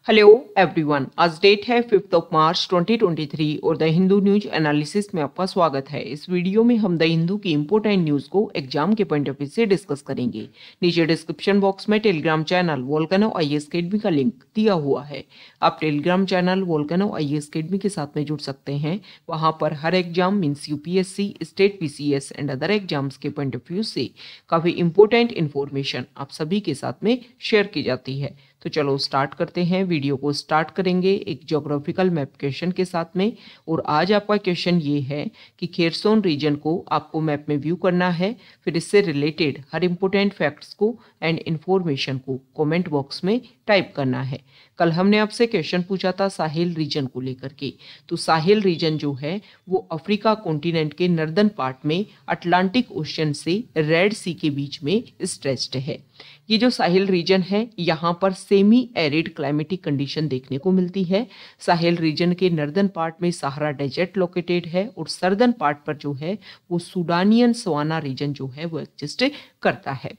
Hello everyone, आज date है 5 मार्च 2023 और द हिंदू न्यूज एनालिसिस में आपका स्वागत है। इस वीडियो में हम द हिंदू की इंपोर्टेंट न्यूज को एग्जाम के पॉइंट ऑफ व्यू से डिस्कस करेंगे। नीचे डिस्क्रिप्शन बॉक्स में Telegram channel Volcano IAS academy का लिंक दिया हुआ है। आप Telegram channel Volcano IAS academy के साथ में जुड़ सकते हैं। वहां पर हर exam means UPSC, state PCS and other exams के पॉइंट ऑफ व्यू से काफी इंपोर्टेंट इन्फॉर्मेशन आप सभी के साथ में शेयर की जाती है। तो चलो स्टार्ट करते हैं। वीडियो को स्टार्ट करेंगे एक ज्योग्राफिकल मैप क्वेश्चन के साथ में। और आज आपका क्वेश्चन ये है कि खेरसोन रीजन को आपको मैप में व्यू करना है, फिर इससे रिलेटेड हर इंपोर्टेंट फैक्ट्स को एंड इंफॉर्मेशन को कमेंट बॉक्स में टाइप करना है। कल हमने आपसे क्वेश्चन पूछा था साहिल रीजन को लेकर के। तो साहिल रीजन जो है वो अफ्रीका कॉन्टिनेंट के नॉर्दर्न पार्ट में अटलांटिक ओशन से रेड सी के बीच में स्ट्रेच्ड है। ये जो साहिल रीजन है यहाँ पर सेमी एरिड क्लाइमेटिक कंडीशन देखने को मिलती है। साहिल रीजन के नॉर्दर्न पार्ट में सहारा डेजर्ट लोकेटेड है और सर्दर्न पार्ट पर जो है वो सुडानियन सवाना रीजन जो है वो एग्जिस्ट करता है।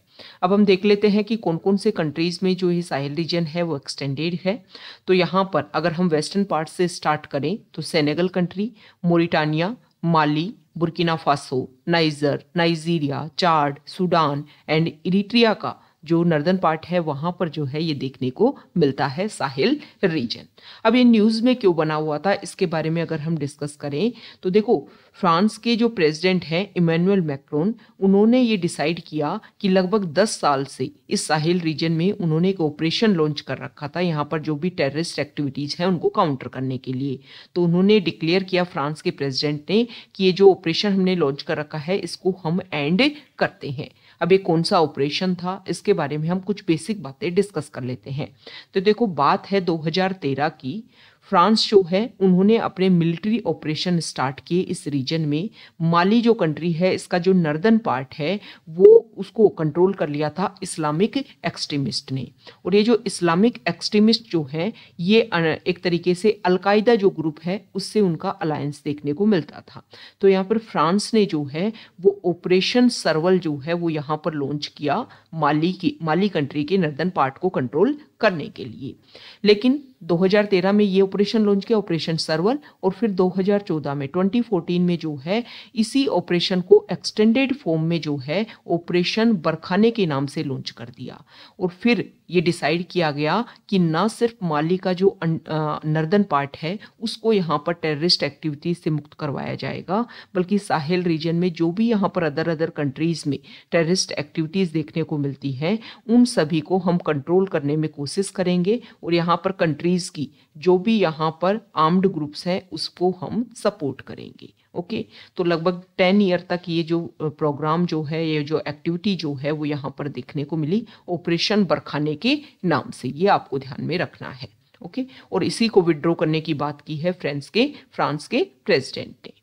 अब हम देख लेते हैं कि कौन कौन से कंट्रीज में जो ये साहिल रीजन है वो एक्सटेंडेड है। तो यहाँ पर अगर हम वेस्टर्न पार्ट से स्टार्ट करें तो Senegal country, Mauritania, Mali, Burkina Faso, niger, Nigeria, Chad, Sudan and Eritrea का जो नॉर्दर्न पार्ट है वहां पर जो है ये देखने को मिलता है साहिल रीजन। अब ये न्यूज में क्यों बना हुआ था इसके बारे में अगर हम डिस्कस करें तो देखो, फ्रांस के जो प्रेसिडेंट हैं इमैनुअल मैक्रोन, उन्होंने ये डिसाइड किया कि लगभग 10 साल से इस साहिल रीजन में उन्होंने एक ऑपरेशन लॉन्च कर रखा था यहाँ पर जो भी टेररिस्ट एक्टिविटीज है उनको काउंटर करने के लिए। तो उन्होंने डिक्लेयर किया फ्रांस के प्रेसिडेंट ने कि ये जो ऑपरेशन हमने लॉन्च कर रखा है इसको हम एंड करते हैं। अब ये कौन सा ऑपरेशन था इसके बारे में हम कुछ बेसिक बातें डिस्कस कर लेते हैं। तो देखो, बात है 2013 की। फ्रांस जो है उन्होंने अपने मिलिट्री ऑपरेशन स्टार्ट किए इस रीजन में। माली जो कंट्री है इसका जो नॉर्दर्न पार्ट है वो उसको कंट्रोल कर लिया था इस्लामिक एक्सट्रीमिस्ट ने। और ये जो इस्लामिक एक्सट्रीमिस्ट जो है ये एक तरीके से अलकायदा जो ग्रुप है उससे उनका अलायंस देखने को मिलता था। तो यहाँ पर फ्रांस ने जो है वो ऑपरेशन सर्वल जो है वो यहाँ पर लॉन्च किया माली कंट्री के नॉर्दर्न पार्ट को कंट्रोल करने के लिए। लेकिन 2013 में ये ऑपरेशन लॉन्च किया, ऑपरेशन सर्वल, और फिर 2014 में 2014 में जो है इसी ऑपरेशन को एक्सटेंडेड फॉर्म में जो है ऑपरेशन बरखाने के नाम से लॉन्च कर दिया। और फिर ये डिसाइड किया गया कि ना सिर्फ माली का जो नॉर्दर्न पार्ट है उसको यहाँ पर टेररिस्ट एक्टिविटीज से मुक्त करवाया जाएगा, बल्कि साहिल रीजन में जो भी यहाँ पर अदर कंट्रीज में टेररिस्ट एक्टिविटीज देखने को मिलती है उन सभी को हम कंट्रोल करने में कोशिश करेंगे। और यहाँ पर कंट्रीज की जो भी यहाँ पर आर्म्ड ग्रुप्स हैं उसको हम सपोर्ट करेंगे। ओके, तो लगभग 10 ईयर तक ये जो प्रोग्राम जो है, ये जो एक्टिविटी जो है वो यहाँ पर देखने को मिली ऑपरेशन बरखाने के नाम से। ये आपको ध्यान में रखना है। ओके, और इसी को विड्रॉ करने की बात की है फ्रांस के प्रेसिडेंट ने।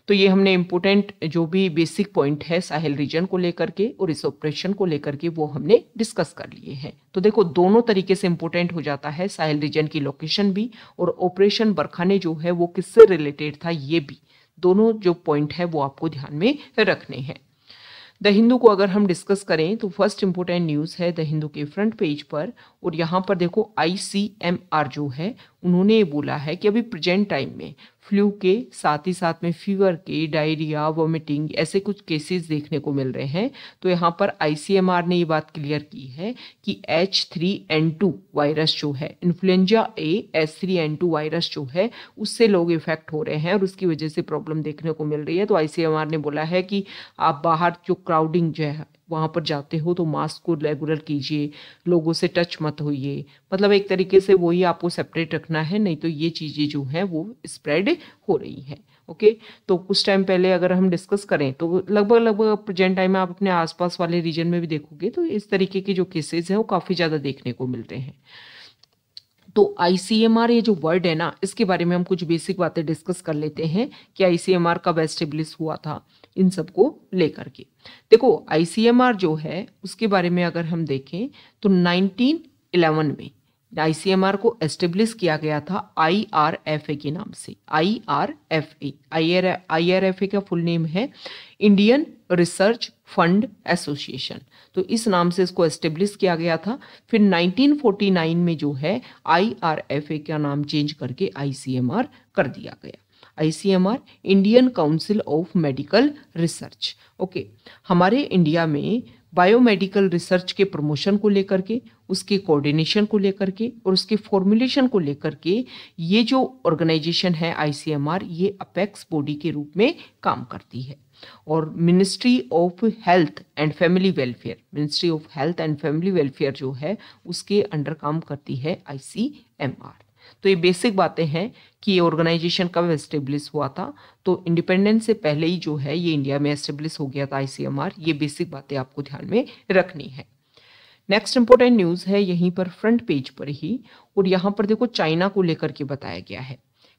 तो ये हमने इम्पोर्टेंट जो भी बेसिक पॉइंट है साहिल रीजन को लेकर के और इस ऑपरेशन को लेकर के वो हमने डिस्कस कर लिए हैं। तो देखो, दोनों तरीके से इम्पोर्टेंट हो जाता है, साहिल रीजन की लोकेशन भी और ऑपरेशन बरखाने जो है वो किससे रिलेटेड था ये भी। दोनों जो पॉइंट है वो आपको ध्यान में रखने हैं। द हिंदू को अगर हम डिस्कस करें तो फर्स्ट इंपोर्टेंट न्यूज़ है द हिंदू के फ्रंट पेज पर। और यहाँ पर देखो, ICMR जो है उन्होंने ये बोला है कि अभी प्रेजेंट टाइम में फ्लू के साथ ही साथ में फीवर के, डायरिया, वॉमिटिंग ऐसे कुछ केसेस देखने को मिल रहे हैं। तो यहाँ पर ICMR ने ये बात क्लियर की है कि H3N2 वायरस जो है, इन्फ्लुएंजा A H3N2 वायरस जो है उससे लोग इफेक्ट हो रहे हैं और उसकी वजह से प्रॉब्लम देखने को मिल रही है। तो ICMR ने बोला है कि आप बाहर जो क्राउडिंग जो है वहाँ पर जाते हो तो मास्क को रेगुलर कीजिए, लोगों से टच मत होइए। मतलब एक तरीके से वही आपको सेपरेट रखना है, नहीं तो ये चीज़ें जो हैं वो स्प्रेड हो रही हैं। ओके, तो कुछ टाइम पहले अगर हम डिस्कस करें तो लगभग प्रेजेंट टाइम में आप अपने आसपास वाले रीजन में भी देखोगे तो इस तरीके के जो केसेस हैं वो काफ़ी ज़्यादा देखने को मिलते हैं। तो ICMR ये जो वर्ड है ना, इसके बारे में हम कुछ बेसिक बातें डिस्कस कर लेते हैं कि ICMR कब एस्टेब्लिश हुआ था इन सबको लेकर के। देखो, ICMR जो है उसके बारे में अगर हम देखें तो 1911 में आईसीएमआर को एस्टेब्लिश किया गया था आईआरएफए के नाम से। आईआरएफए का फुल नेम है इंडियन रिसर्च फंड एसोसिएशन। तो इस नाम से इसको एस्टेब्लिश किया गया था। फिर 1949 में जो है आईआरएफए का नाम चेंज करके आईसीएमआर कर दिया गया। ICMR Indian council of medical research. Okay, हमारे इंडिया में बायोमेडिकल रिसर्च के प्रमोशन को लेकर के, उसके कोऑर्डिनेशन को लेकर के और उसके फॉर्मुलेशन को लेकर के ये जो ऑर्गेनाइजेशन है आईसीएमआर, ये अपेक्स बॉडी के रूप में काम करती है। और ministry of health and family welfare जो है उसके अंडर काम करती है आईसीएमआर। तो ये बेसिक बातें हैं कि ये ऑर्गेनाइजेशन कब एस्टेब्लिश हुआ था। तो इंडिपेंडेंस से पहले ही जो है ये इंडिया में एस्टेब्लिश हो गया था आईसीएमआर। ये बेसिक बातें आपको ध्यान में रखनी है। नेक्स्ट इंपॉर्टेंट न्यूज़ है यहीं पर फ्रंट पेज पर ही, और यहाँ पर देखो चाइना को लेकर के बताया गया है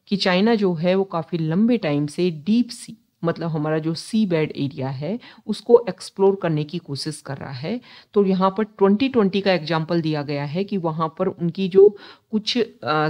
कि चाइना जो है वो काफ़ी लंबे टाइम से डीप सी, मतलब हमारा जो सी बेड एरिया है उसको एक्सप्लोर करने की कोशिश कर रहा है। तो यहाँ पर 2020 का एग्जाम्पल दिया गया है कि वहाँ पर उनकी जो कुछ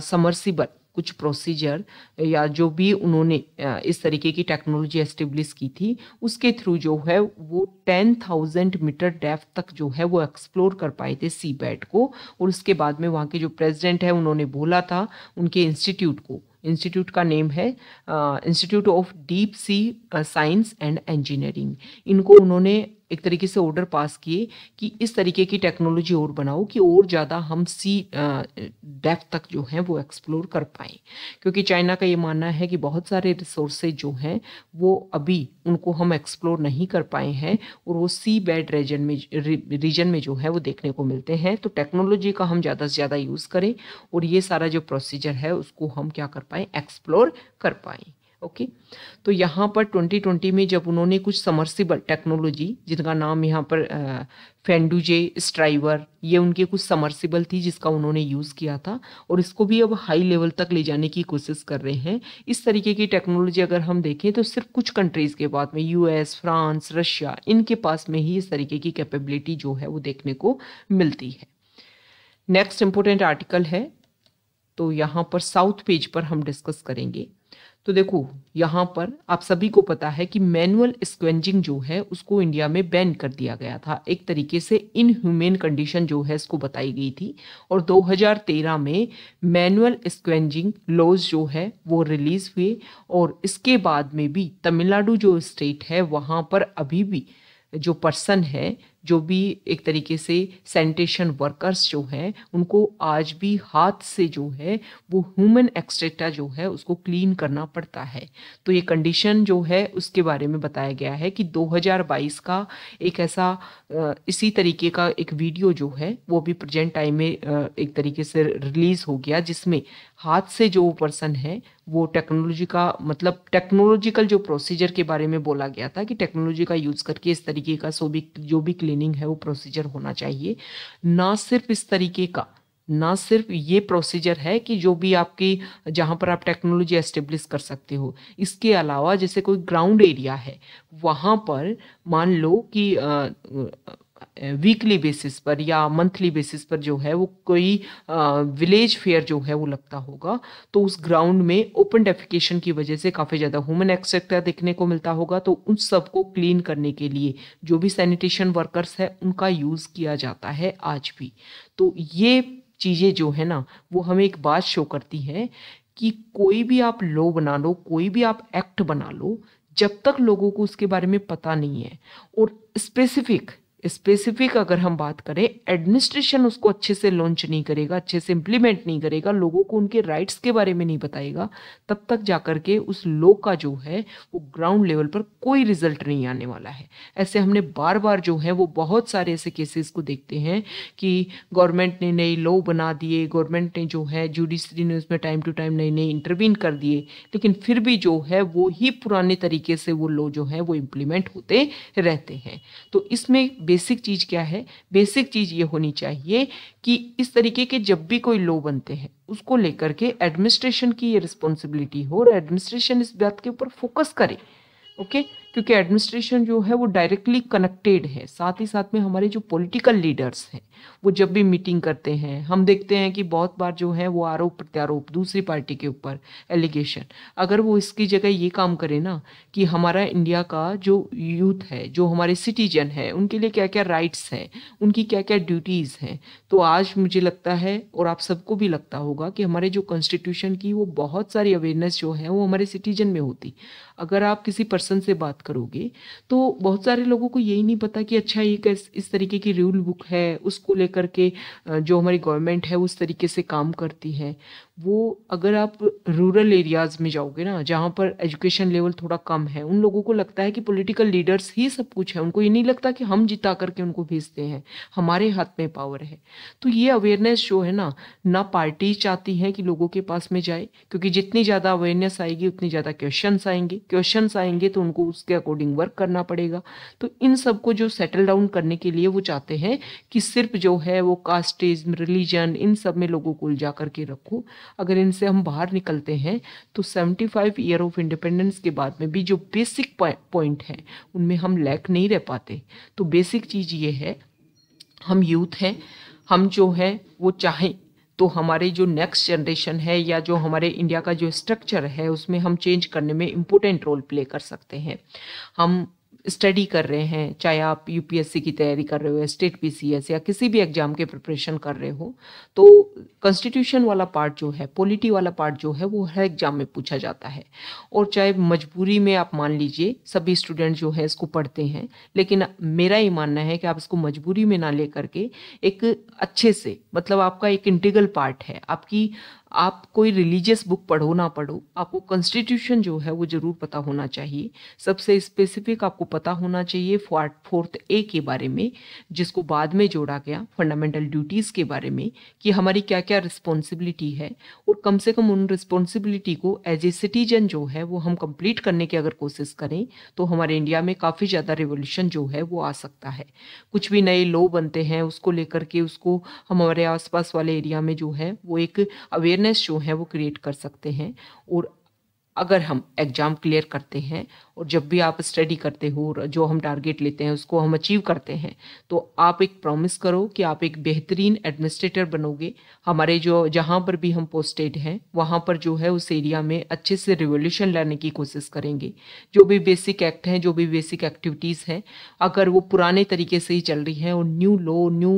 समर्सिबल, कुछ प्रोसीजर या जो भी उन्होंने इस तरीके की टेक्नोलॉजी एस्टेब्लिश की थी उसके थ्रू जो है वो 10,000 मीटर डेप्थ तक जो है वो एक्सप्लोर कर पाए थे सी बेड को। और उसके बाद में वहाँ के जो प्रेसिडेंट है उन्होंने बोला था उनके इंस्टीट्यूट का नेम है institute of deep sea science and engineering. इनको उन्होंने एक तरीके से ऑर्डर पास किए कि इस तरीके की टेक्नोलॉजी और बनाओ कि और ज़्यादा हम सी डेप्थ तक जो है वो एक्सप्लोर कर पाएँ, क्योंकि चाइना का ये मानना है कि बहुत सारे रिसोर्सेज जो हैं वो अभी उनको हम एक्सप्लोर नहीं कर पाए हैं और वो सी बेड रीजन में जो है वो देखने को मिलते हैं। तो टेक्नोलॉजी का हम ज़्यादा से ज़्यादा यूज़ करें और ये सारा जो प्रोसीजर है उसको हम क्या कर पाएँ, एक्सप्लोर कर पाएँ। ओके, तो यहाँ पर 2020 में जब उन्होंने कुछ समर्सिबल टेक्नोलॉजी, जिनका नाम यहाँ पर फेंडुजे, स्ट्राइवर, ये उनके कुछ समर्सिबल थी जिसका उन्होंने यूज़ किया था और इसको भी अब हाई लेवल तक ले जाने की कोशिश कर रहे हैं। इस तरीके की टेक्नोलॉजी अगर हम देखें तो सिर्फ कुछ कंट्रीज़ के बाद में यूएस, फ्रांस, रशिया, इनके पास में ही इस तरीके की कैपेबिलिटी जो है वो देखने को मिलती है। नेक्स्ट इंपोर्टेंट आर्टिकल है, तो यहाँ पर साउथ पेज पर हम डिस्कस करेंगे। तो देखो यहाँ पर आप सभी को पता है कि मैनुअल स्क्वेंजिंग जो है उसको इंडिया में बैन कर दिया गया था। एक तरीके से इनह्यूमेन कंडीशन जो है इसको बताई गई थी और 2013 में मैनुअल स्क्वेंजिंग लॉज जो है वो रिलीज हुए और इसके बाद में भी तमिलनाडु जो स्टेट है वहाँ पर अभी भी जो पर्सन है, जो भी एक तरीके से सैनिटेशन वर्कर्स जो हैं उनको आज भी हाथ से जो है वो ह्यूमन एक्सट्रेक्टा जो है उसको क्लीन करना पड़ता है। तो ये कंडीशन जो है उसके बारे में बताया गया है कि 2022 का एक ऐसा इसी तरीके का एक वीडियो जो है वो भी प्रेजेंट टाइम में एक तरीके से रिलीज हो गया, जिसमें हाथ से जो पर्सन है वो टेक्नोलॉजी का, मतलब टेक्नोलॉजिकल जो प्रोसीजर के बारे में बोला गया था कि टेक्नोलॉजी का यूज़ करके इस तरीके का जो भी क्लीनिंग है वो प्रोसीजर होना चाहिए। ना सिर्फ इस तरीके का, ना सिर्फ ये प्रोसीजर है कि जो भी आपकी जहाँ पर आप टेक्नोलॉजी एस्टेब्लिश कर सकते हो, इसके अलावा जैसे कोई ग्राउंड एरिया है वहाँ पर मान लो कि वीकली बेसिस पर या मंथली बेसिस पर जो है वो कोई विलेज फेयर जो है वो लगता होगा, तो उस ग्राउंड में ओपन डेफिकेशन की वजह से काफ़ी ज़्यादा ह्यूमन एक्सट्रैक्टर देखने को मिलता होगा। तो उन सबको क्लीन करने के लिए जो भी सैनिटेशन वर्कर्स है उनका यूज़ किया जाता है आज भी। तो ये चीज़ें जो है ना वो हमें एक बात शो करती हैं कि कोई भी आप लॉ बना लो, कोई भी आप एक्ट बना लो, जब तक लोगों को उसके बारे में पता नहीं है और स्पेसिफिक अगर हम बात करें, एडमिनिस्ट्रेशन उसको अच्छे से लॉन्च नहीं करेगा, अच्छे से इम्प्लीमेंट नहीं करेगा, लोगों को उनके राइट्स के बारे में नहीं बताएगा, तब तक जाकर के उस लॉ का जो है वो ग्राउंड लेवल पर कोई रिजल्ट नहीं आने वाला है। ऐसे हमने बार बार जो है वो बहुत सारे ऐसे केसेस को देखते हैं कि गवर्नमेंट ने नई लॉ बना दिए, गवर्नमेंट ने जो है जुडिशरी ने उसमें टाइम टू टाइम नई इंटरवीन कर दिए, लेकिन फिर भी जो है वो ही पुराने तरीके से वो लॉ जो है वो इम्प्लीमेंट होते रहते हैं। तो इसमें बेसिक चीज़ क्या है? बेसिक चीज़ ये होनी चाहिए कि इस तरीके के जब भी कोई लॉ बनते हैं उसको लेकर के एडमिनिस्ट्रेशन की ये रिस्पॉन्सिबिलिटी हो और एडमिनिस्ट्रेशन इस बात के ऊपर फोकस करे, ओके, क्योंकि एडमिनिस्ट्रेशन जो है वो डायरेक्टली कनेक्टेड है। साथ ही साथ में हमारे जो पॉलिटिकल लीडर्स हैं वो जब भी मीटिंग करते हैं, हम देखते हैं कि बहुत बार जो है वो आरोप प्रत्यारोप दूसरी पार्टी के ऊपर एलिगेशन, अगर वो इसकी जगह ये काम करे ना कि हमारा इंडिया का जो यूथ है, जो हमारे सिटीजन है, उनके लिए क्या क्या राइट्स हैं, उनकी क्या क्या ड्यूटीज़ हैं, तो आज मुझे लगता है और आप सबको भी लगता होगा कि हमारे जो कॉन्स्टिट्यूशन की वो बहुत सारी अवेयरनेस जो है वो हमारे सिटीजन में होती। अगर आप किसी पर्सन से बात करोगे तो बहुत सारे लोगों को यही नहीं पता कि अच्छा ये इस तरीके की रूल बुक है, उसको लेकर के जो हमारी गवर्नमेंट है उस तरीके से काम करती है। वो अगर आप रूरल एरियाज़ में जाओगे ना, जहाँ पर एजुकेशन लेवल थोड़ा कम है, उन लोगों को लगता है कि पॉलिटिकल लीडर्स ही सब कुछ है। उनको ये नहीं लगता कि हम जिता करके उनको भेजते हैं, हमारे हाथ में पावर है। तो ये अवेयरनेस जो है ना पार्टी चाहती है कि लोगों के पास में जाए, क्योंकि जितनी ज़्यादा अवेयरनेस आएगी उतनी ज़्यादा क्वेश्चंस आएंगे तो उनको उसके अकॉर्डिंग वर्क करना पड़ेगा। तो इन सबको जो सेटल डाउन करने के लिए वो चाहते हैं कि सिर्फ जो है वो कास्टिज्म, रिलीजन, इन सब में लोगों को उलझा करके रखो। अगर इनसे हम बाहर निकलते हैं तो 75 ईयर ऑफ इंडिपेंडेंस के बाद में भी जो बेसिक पॉइंट है उनमें हम लैक नहीं रह पाते। तो बेसिक चीज़ ये है, हम यूथ हैं, हम जो है वो चाहें तो हमारे जो नेक्स्ट जनरेशन है या जो हमारे इंडिया का जो स्ट्रक्चर है उसमें हम चेंज करने में इम्पोर्टेंट रोल प्ले कर सकते हैं। हम स्टडी कर रहे हैं, चाहे आप यूपीएससी की तैयारी कर रहे हो, स्टेट पीसीएस या किसी भी एग्जाम के प्रिपरेशन कर रहे हो, तो कॉन्स्टिट्यूशन वाला पार्ट जो है, पॉलिटी वाला पार्ट जो है वो हर एग्जाम में पूछा जाता है। और चाहे मजबूरी में आप मान लीजिए सभी स्टूडेंट जो है इसको पढ़ते हैं, लेकिन मेरा ये मानना है कि आप इसको मजबूरी में ना ले करके एक अच्छे से, मतलब आपका एक इंटीग्रल पार्ट है आपकी, आप कोई रिलीजियस बुक पढ़ो ना पढ़ो, आपको कॉन्स्टिट्यूशन जो है वो ज़रूर पता होना चाहिए। सबसे स्पेसिफिक आपको पता होना चाहिए 4th ए के बारे में, जिसको बाद में जोड़ा गया फंडामेंटल ड्यूटीज़ के बारे में, कि हमारी क्या क्या रिस्पॉन्सिबिलिटी है, और कम से कम उन रिस्पॉन्सिबिलिटी को एज ए सिटीजन जो है वो हम कंप्लीट करने की अगर कोशिश करें तो हमारे इंडिया में काफ़ी ज़्यादा रिवोल्यूशन जो है वो आ सकता है। कुछ भी नए लॉ बनते हैं उसको लेकर के उसको हम हमारे आसपास वाले एरिया में जो है वो एक अवेयरनेस जो है वो क्रिएट कर सकते हैं। और अगर हम एग्ज़ाम क्लियर करते हैं और जब भी आप स्टडी करते हो और जो हम टारगेट लेते हैं उसको हम अचीव करते हैं, तो आप एक प्रॉमिस करो कि आप एक बेहतरीन एडमिनिस्ट्रेटर बनोगे। हमारे जो जहाँ पर भी हम पोस्टेड हैं वहाँ पर जो है उस एरिया में अच्छे से रिवोल्यूशन लाने की कोशिश करेंगे। जो भी बेसिक एक्ट हैं, जो भी बेसिक एक्टिविटीज़ हैं, अगर वो पुराने तरीके से ही चल रही हैं और न्यू लॉ, न्यू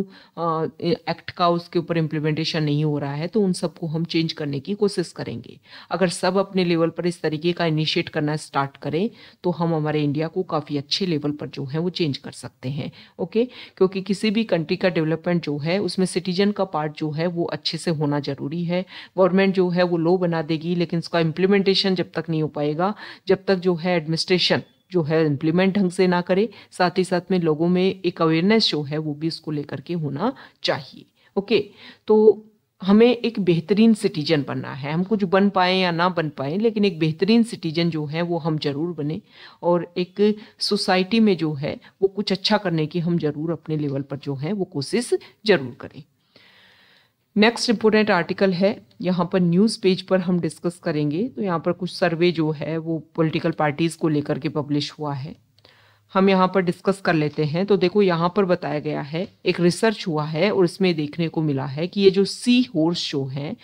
एक्ट का उसके ऊपर इम्प्लीमेंटेशन नहीं हो रहा है, तो उन सबको हम चेंज करने की कोशिश करेंगे। अगर सब अपने लेवल पर इस तरीके का इनिशिएट करना स्टार्ट करें तो हम हमारे इंडिया को काफ़ी अच्छे लेवल पर जो है वो चेंज कर सकते हैं। ओके, क्योंकि किसी भी कंट्री का डेवलपमेंट जो है उसमें सिटीजन का पार्ट जो है वो अच्छे से होना ज़रूरी है। गवर्नमेंट जो है वो लॉ बना देगी, लेकिन उसका इम्प्लीमेंटेशन जब तक नहीं हो पाएगा, जब तक जो है एडमिनिस्ट्रेशन जो है इम्प्लीमेंट ढंग से ना करे, साथ ही साथ में लोगों में एक अवेयरनेस जो है वो भी उसको लेकर के होना चाहिए। ओके, तो हमें एक बेहतरीन सिटीजन बनना है। हम कुछ बन पाएँ या ना बन पाएँ, लेकिन एक बेहतरीन सिटीजन जो है वो हम ज़रूर बने, और एक सोसाइटी में जो है वो कुछ अच्छा करने की हम ज़रूर अपने लेवल पर जो है वो कोशिश ज़रूर करें। नेक्स्ट इम्पोर्टेंट आर्टिकल है, यहाँ पर न्यूज़ पेज पर हम डिस्कस करेंगे। तो यहाँ पर कुछ सर्वे जो है वो पॉलिटिकल पार्टीज़ को लेकर के पब्लिश हुआ है, हम यहाँ पर डिस्कस कर लेते हैं। तो देखो यहाँ पर बताया गया है, एक रिसर्च हुआ है और इसमें देखने को मिला है कि ये जो सी हॉर्स जो हैं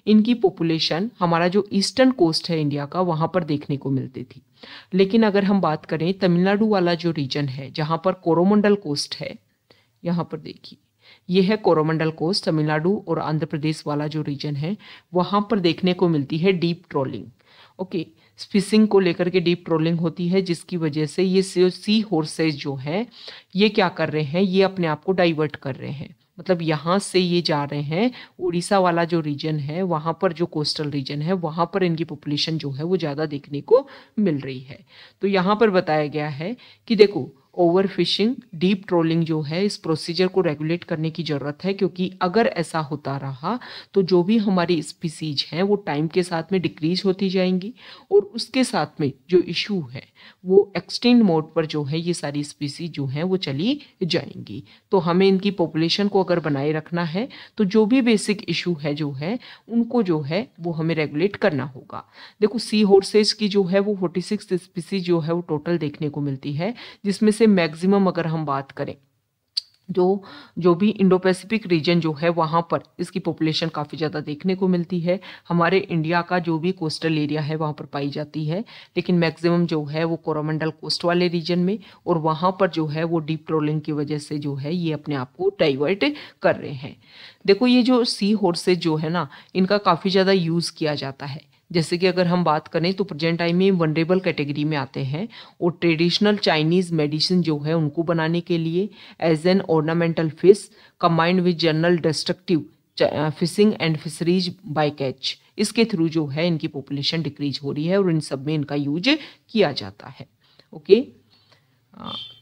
इनकी पॉपुलेशन हमारा जो ईस्टर्न कोस्ट है इंडिया का वहाँ पर देखने को मिलती थी। लेकिन अगर हम बात करें तमिलनाडु वाला जो रीजन है जहाँ पर कोरोमंडल कोस्ट है, यहाँ पर देखिए ये है कोरोमंडल कोस्ट, तमिलनाडु और आंध्र प्रदेश वाला जो रीजन है वहाँ पर देखने को मिलती है डीप ट्रोलिंग। ओके, फिशिंग को लेकर के डीप ट्रोलिंग होती है, जिसकी वजह से ये सी हॉर्सेज जो है ये क्या कर रहे हैं, ये अपने आप को डाइवर्ट कर रहे हैं। मतलब यहाँ से ये जा रहे हैं उड़ीसा वाला जो रीजन है वहाँ पर, जो कोस्टल रीजन है वहाँ पर इनकी पॉपुलेशन जो है वो ज़्यादा देखने को मिल रही है। तो यहाँ पर बताया गया है कि देखो ओवर फिशिंग, डीप ट्रोलिंग जो है, इस प्रोसीजर को रेगुलेट करने की ज़रूरत है, क्योंकि अगर ऐसा होता रहा तो जो भी हमारी स्पीसीज हैं वो टाइम के साथ में डिक्रीज होती जाएंगी और उसके साथ में जो इशू है वो एक्सटिंक्ट मोड पर जो है ये सारी स्पीसीज जो हैं वो चली जाएंगी। तो हमें इनकी पॉपुलेशन को अगर बनाए रखना है तो जो भी बेसिक इशू है जो है उनको जो है वो हमें रेगुलेट करना होगा। देखो सी हॉर्सेज की जो है वो 46 स्पीसीज जो है वो टोटल देखने को मिलती है, जिसमें से मैक्सिमम अगर हम बात करें जो भी इंडो पैसिफिक रीजन जो है वहाँ पर इसकी पॉपुलेशन काफ़ी ज़्यादा देखने को मिलती है। हमारे इंडिया का जो भी कोस्टल एरिया है वहाँ पर पाई जाती है, लेकिन मैक्सिमम जो है वो कोरोमंडल कोस्ट वाले रीजन में, और वहाँ पर जो है वो डीप ट्रोलिंग की वजह से जो है ये अपने आप को डाइवर्ट कर रहे हैं। देखो ये जो सी हॉर्सेज जो है ना, इनका काफ़ी ज़्यादा यूज़ किया जाता है। जैसे कि अगर हम बात करें तो प्रेजेंट टाइम में वनरेबल कैटेगरी में आते हैं, और ट्रेडिशनल चाइनीज़ मेडिसिन जो है उनको बनाने के लिए as an ornamental fish combined with general destructive fishing and fisheries bycatch, इसके थ्रू जो है इनकी पॉपुलेशन डिक्रीज हो रही है और इन सब में इनका यूज किया जाता है। ओके,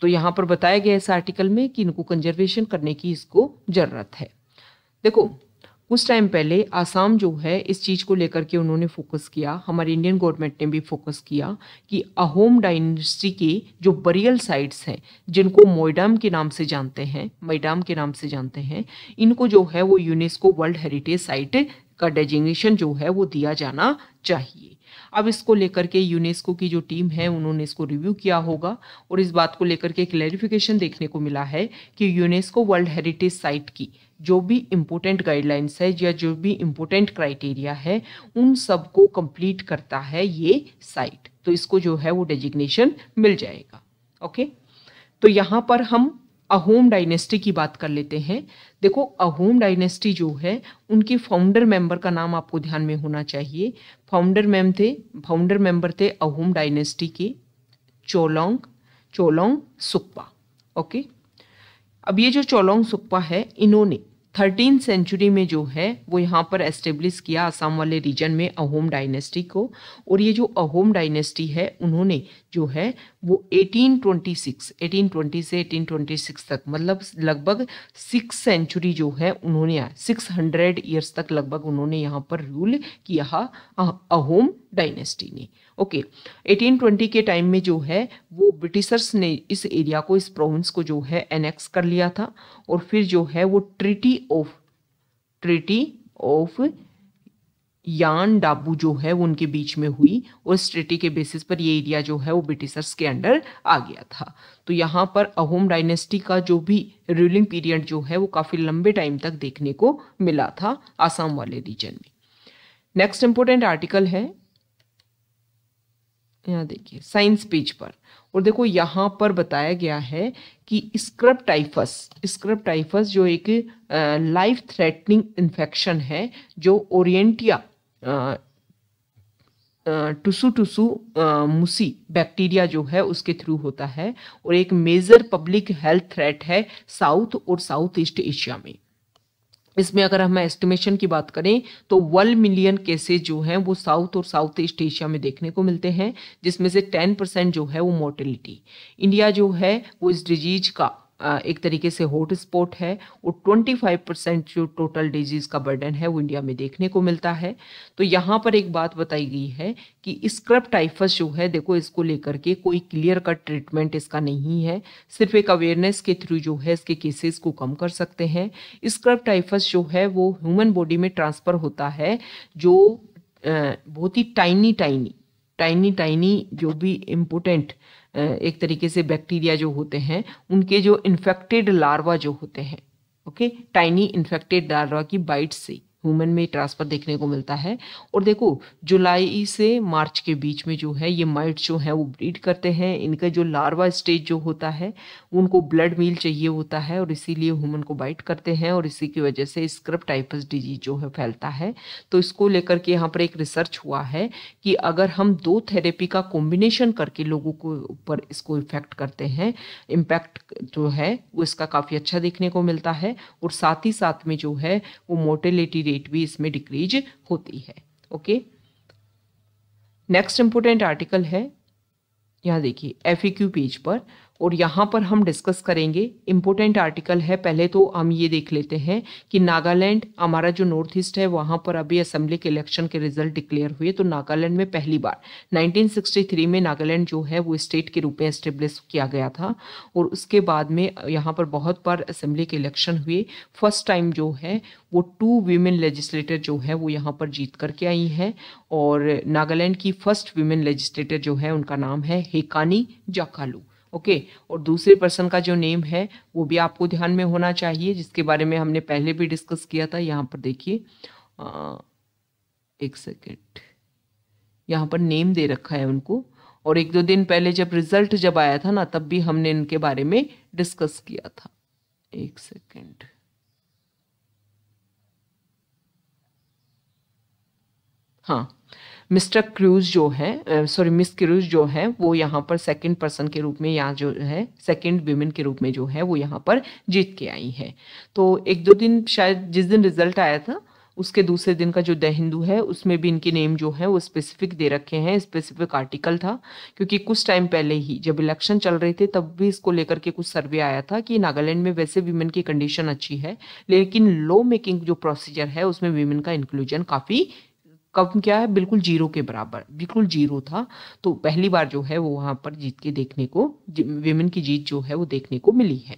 तो यहाँ पर बताया गया इस आर्टिकल में कि इनको कंजर्वेशन करने की इसको ज़रूरत है। देखो कुछ टाइम पहले आसाम जो है इस चीज़ को लेकर के उन्होंने फोकस किया, हमारी इंडियन गवर्नमेंट ने भी फोकस किया कि अहोम डायनेस्टी के जो बरियल साइट्स हैं जिनको मोइडाम के नाम से जानते हैं, मैडाम के नाम से जानते हैं, इनको जो है वो यूनेस्को वर्ल्ड हेरिटेज साइट का डेजिग्नेशन जो है वो दिया जाना चाहिए। अब इसको लेकर के यूनेस्को की जो टीम है उन्होंने इसको रिव्यू किया होगा और इस बात को लेकर के क्लैरिफिकेशन देखने को मिला है कि यूनेस्को वर्ल्ड हेरिटेज साइट की जो भी इम्पोर्टेंट गाइडलाइंस है या जो भी इम्पोर्टेंट क्राइटेरिया है उन सबको कंप्लीट करता है ये साइट, तो इसको जो है वो डेजिग्नेशन मिल जाएगा। ओके, तो यहाँ पर हम अहोम डायनेस्टी की बात कर लेते हैं। देखो अहोम डायनेस्टी जो है उनके फाउंडर मेंबर का नाम आपको ध्यान में होना चाहिए। फाउंडर मेंबर थे अहोम डायनेस्टी के चोलोंग सुक्पा। ओके, अब ये जो चोलोंग सुक्पा है इन्होंने 13th सेंचुरी में जो है वो यहाँ पर एस्टेब्लिश किया असम वाले रीजन में अहोम डायनेस्टी को, और ये जो अहोम डायनेस्टी है उन्होंने जो है वो 1820 से 1826 तक, मतलब लगभग 6 सेंचुरी जो है उन्होंने 600 ईयर्स तक लगभग उन्होंने यहाँ पर रूल किया अहोम डायनेस्टी ने। ओके, 1820 के टाइम में जो है वो ब्रिटिशर्स ने इस एरिया को, इस प्रोविंस को जो है एनेक्स कर लिया था, और फिर जो है वो ट्रीटी ऑफ यान डाबू जो है वो उनके बीच में हुई, और इस ट्रीटी के बेसिस पर ये एरिया जो है वो ब्रिटिशर्स के अंडर आ गया था। तो यहाँ पर अहोम डायनेस्टी का जो भी रूलिंग पीरियड जो है वो काफ़ी लंबे टाइम तक देखने को मिला था आसाम वाले रीजन में। नेक्स्ट इंपोर्टेंट आर्टिकल है, यहाँ देखिए साइंस पेज पर, और देखो यहाँ पर बताया गया है कि स्क्रब टाइफस जो एक लाइफ थ्रेटनिंग इन्फेक्शन है जो ओरिएंटिया टुसु मुसी बैक्टीरिया जो है उसके थ्रू होता है, और एक मेजर पब्लिक हेल्थ थ्रेट है साउथ और साउथ ईस्ट एशिया में। इसमें अगर हम एस्टिमेशन की बात करें तो 1 मिलियन केसेस जो हैं वो साउथ और साउथ ईस्ट एशिया में देखने को मिलते हैं, जिसमें से 10% जो है वो मोर्टेलिटी। इंडिया जो है वो इस डिजीज का एक तरीके से हॉट स्पॉट है, और 25% जो टोटल डिजीज का बर्डन है वो इंडिया में देखने को मिलता है। तो यहाँ पर एक बात बताई गई है कि स्क्रब टाइफस जो है, देखो इसको लेकर के कोई क्लियर कट ट्रीटमेंट इसका नहीं है, सिर्फ एक अवेयरनेस के थ्रू जो है इसके केसेस को कम कर सकते हैं। स्क्रब टाइफस जो है वो ह्यूमन बॉडी में ट्रांसफर होता है, जो बहुत ही टाइनी जो भी इम्पोर्टेंट एक तरीके से बैक्टीरिया जो होते हैं उनके जो इन्फेक्टेड लार्वा जो होते हैं, ओके, टाइनी इन्फेक्टेड लार्वा की बाइट से ह्यूमन में ट्रांसफर देखने को मिलता है। और देखो जुलाई से मार्च के बीच में जो है ये माइट्स जो है वो ब्रीड करते हैं, इनका जो लार्वा स्टेज जो होता है उनको ब्लड मील चाहिए होता है, और इसीलिए ह्यूमन को बाइट करते हैं, और इसी की वजह से स्क्रब टाइफस डिजीज जो है फैलता है। तो इसको लेकर के यहाँ पर एक रिसर्च हुआ है कि अगर हम 2 थेरेपी का कॉम्बिनेशन करके लोगों को ऊपर इसको इफेक्ट करते हैं, इम्पैक्ट जो है वो इसका काफ़ी अच्छा देखने को मिलता है, और साथ ही साथ में जो है वो मोर्टेलिटी रेट भी इसमें डिक्रीज होती है। ओके, नेक्स्ट इंपोर्टेंट आर्टिकल है, यहाँ देखिए FAQ पेज पर, और यहाँ पर हम डिस्कस करेंगे इम्पोर्टेंट आर्टिकल है। पहले तो हम ये देख लेते हैं कि नागालैंड, हमारा जो नॉर्थ ईस्ट है, वहाँ पर अभी असेंबली के इलेक्शन के रिजल्ट डिक्लेयर हुए। तो नागालैंड में पहली बार 1963 में नागालैंड जो है वो स्टेट के रूप में एस्टेब्लिश किया गया था। और उसके बाद में यहाँ पर बहुत बार असेंबली के इलेक्शन हुए। फर्स्ट टाइम जो है वो 2 वीमेन लेजिस्लेटर जो है वो यहाँ पर जीत करके आई हैं। और नागालैंड की फर्स्ट वीमेन लेजिस्लेटर जो है उनका नाम है हेकानी जाकालू। ओके, और दूसरे पर्सन का जो नेम है वो भी आपको ध्यान में होना चाहिए, जिसके बारे में हमने पहले भी डिस्कस किया था। यहाँ पर देखिए, एक सेकेंड, यहाँ पर नेम दे रखा है उनको। और 1-2 दिन पहले जब आया था ना, तब भी हमने इनके बारे में डिस्कस किया था। एक सेकेंड, हाँ, मिस्टर क्रूज जो है, सॉरी मिस क्रूज जो है वो यहाँ पर सेकंड पर्सन के रूप में, यहाँ जो है सेकंड विमेन के रूप में जो है वो यहाँ पर जीत के आई है। तो 1-2 दिन, शायद जिस दिन रिजल्ट आया था उसके दूसरे दिन का जो द हिंदू है उसमें भी इनके नेम जो है वो स्पेसिफिक दे रखे हैं। स्पेसिफिक आर्टिकल था, क्योंकि कुछ टाइम पहले ही जब इलेक्शन चल रहे थे तब भी इसको लेकर के कुछ सर्वे आया था कि नागालैंड में वैसे वीमेन की कंडीशन अच्छी है, लेकिन लॉ मेकिंग जो प्रोसीजर है उसमें वीमेन का इंक्लूजन काफ़ी कम, क्या है, बिल्कुल जीरो के बराबर, बिल्कुल जीरो था। तो पहली बार जो है वो वहाँ पर जीत के देखने को, विमेन की जीत जो है वो देखने को मिली है।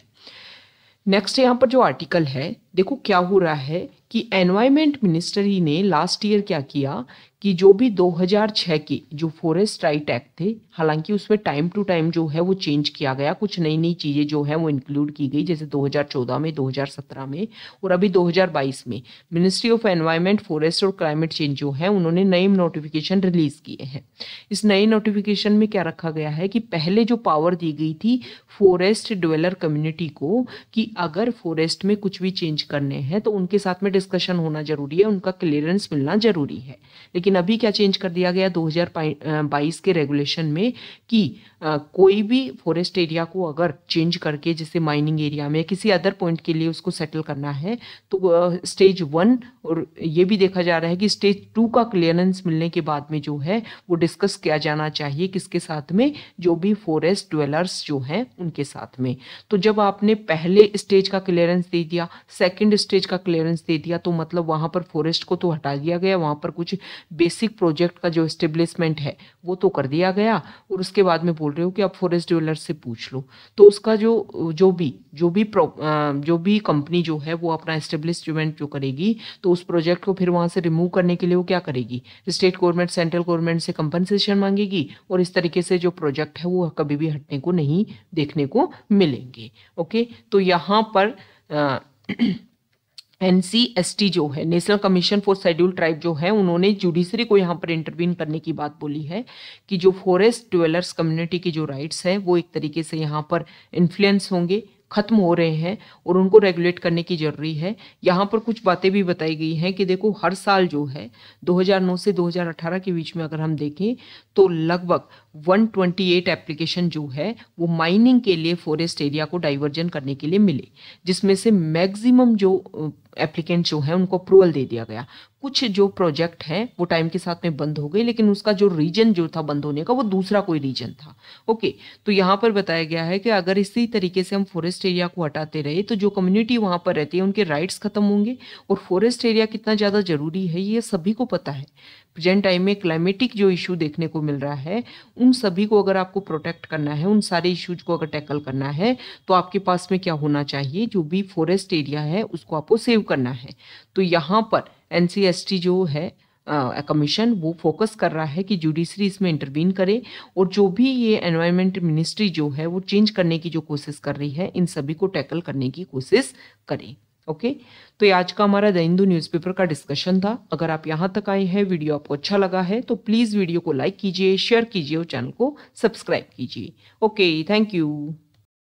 नेक्स्ट यहाँ पर जो आर्टिकल है, देखो क्या हो रहा है कि एनवायरमेंट मिनिस्ट्री ने लास्ट ईयर क्या किया कि जो भी 2006 के जो फॉरेस्ट राइट एक्ट थे, हालांकि उसमें टाइम टू टाइम जो है वो चेंज किया गया, कुछ नई नई चीज़ें जो है वो इंक्लूड की गई, जैसे 2014 में, 2017 में और अभी 2022 में मिनिस्ट्री ऑफ एनवायरनमेंट, फॉरेस्ट और क्लाइमेट चेंज जो है उन्होंने नए नोटिफिकेशन रिलीज किए हैं। इस नए नोटिफिकेशन में क्या रखा गया है कि पहले जो पावर दी गई थी फॉरेस्ट ड्वेलर कम्युनिटी को कि अगर फॉरेस्ट में कुछ भी चेंज करने हैं तो उनके साथ में डिस्कशन होना जरूरी है, उनका क्लियरेंस मिलना जरूरी है। लेकिन अभी क्या चेंज कर दिया गया 2022 के रेगुलेशन में कि कोई भी फॉरेस्ट एरिया को अगर चेंज करके, जैसे माइनिंग एरिया में किसी अदर पॉइंट के लिए उसको सेटल करना है, तो स्टेज 1 और ये भी देखा जा रहा है कि स्टेज 2 का क्लियरेंस मिलने के बाद में जो है वो डिस्कस किया जाना चाहिए किसके साथ में, जो भी फॉरेस्ट ड्वेलर्स जो हैं उनके साथ में। तो जब आपने पहले स्टेज का क्लियरेंस दे दिया, सेकंड स्टेज का क्लियरेंस दे दिया, तो मतलब वहाँ पर फॉरेस्ट को तो हटा दिया गया, वहाँ पर कुछ बेसिक प्रोजेक्ट का जो एस्टेब्लिशमेंट है वो तो कर दिया गया, और उसके बाद में बोल रहे हो कि आप फॉरेस्ट ड्वेलर से पूछ लो। तो उसका जो भी कंपनी जो है वो अपना एस्टेब्लिशमेंट जो करेगी, तो उस प्रोजेक्ट को फिर वहाँ से रिमूव करने के लिए वो क्या करेगी, स्टेट गवर्नमेंट, सेंट्रल गवर्नमेंट से कंपनसेशन मांगेगी, और इस तरीके से जो प्रोजेक्ट है वो कभी भी हटने को नहीं देखने को मिलेंगे। ओके, तो यहाँ पर NCST जो है, national commission for schedule tribe जो है, उन्होंने जुडिशरी को यहाँ पर इंटरवीन करने की बात बोली है कि जो फॉरेस्ट ड्वेलर्स कम्युनिटी की जो राइट्स हैं वो एक तरीके से यहाँ पर इन्फ्लुएंस होंगे, खत्म हो रहे हैं, और उनको रेगुलेट करने की जरूरी है। यहाँ पर कुछ बातें भी बताई गई हैं कि देखो हर साल जो है 2009 से 2018 के बीच में अगर हम देखें तो लगभग 128 एप्लीकेशन जो है वो माइनिंग के लिए फॉरेस्ट एरिया को डाइवर्जन करने के लिए मिले, जिसमें से मैक्सिमम जो एप्लीकेंट जो है उनको अप्रूवल दे दिया गया। कुछ जो प्रोजेक्ट है वो टाइम के साथ में बंद हो गए, लेकिन उसका जो रीजन जो था बंद होने का वो दूसरा कोई रीजन था। ओके, तो यहाँ पर बताया गया है कि अगर इसी तरीके से हम फॉरेस्ट एरिया को हटाते रहे तो जो कम्युनिटी वहाँ पर रहती है उनके राइट्स खत्म होंगे, और फॉरेस्ट एरिया कितना ज़्यादा जरूरी है ये सभी को पता है। प्रेजेंट टाइम में क्लाइमेटिक जो इशू देखने को मिल रहा है, उन सभी को अगर आपको प्रोटेक्ट करना है, उन सारे इश्यूज को अगर टैकल करना है, तो आपके पास में क्या होना चाहिए, जो भी फॉरेस्ट एरिया है उसको आपको सेव करना है। तो यहाँ पर NCST जो है कमीशन वो फोकस कर रहा है कि जुडिशरी इसमें इंटरवीन करे, और जो भी ये एनवायरनमेंट मिनिस्ट्री जो है वो चेंज करने की जो कोशिश कर रही है, इन सभी को टैकल करने की कोशिश करे। ओके, तो ये आज का हमारा द हिंदू न्यूज़पेपर का डिस्कशन था। अगर आप यहाँ तक आए हैं, वीडियो आपको अच्छा लगा है, तो प्लीज़ वीडियो को लाइक कीजिए, शेयर कीजिए और चैनल को सब्सक्राइब कीजिए। Okay, thank you.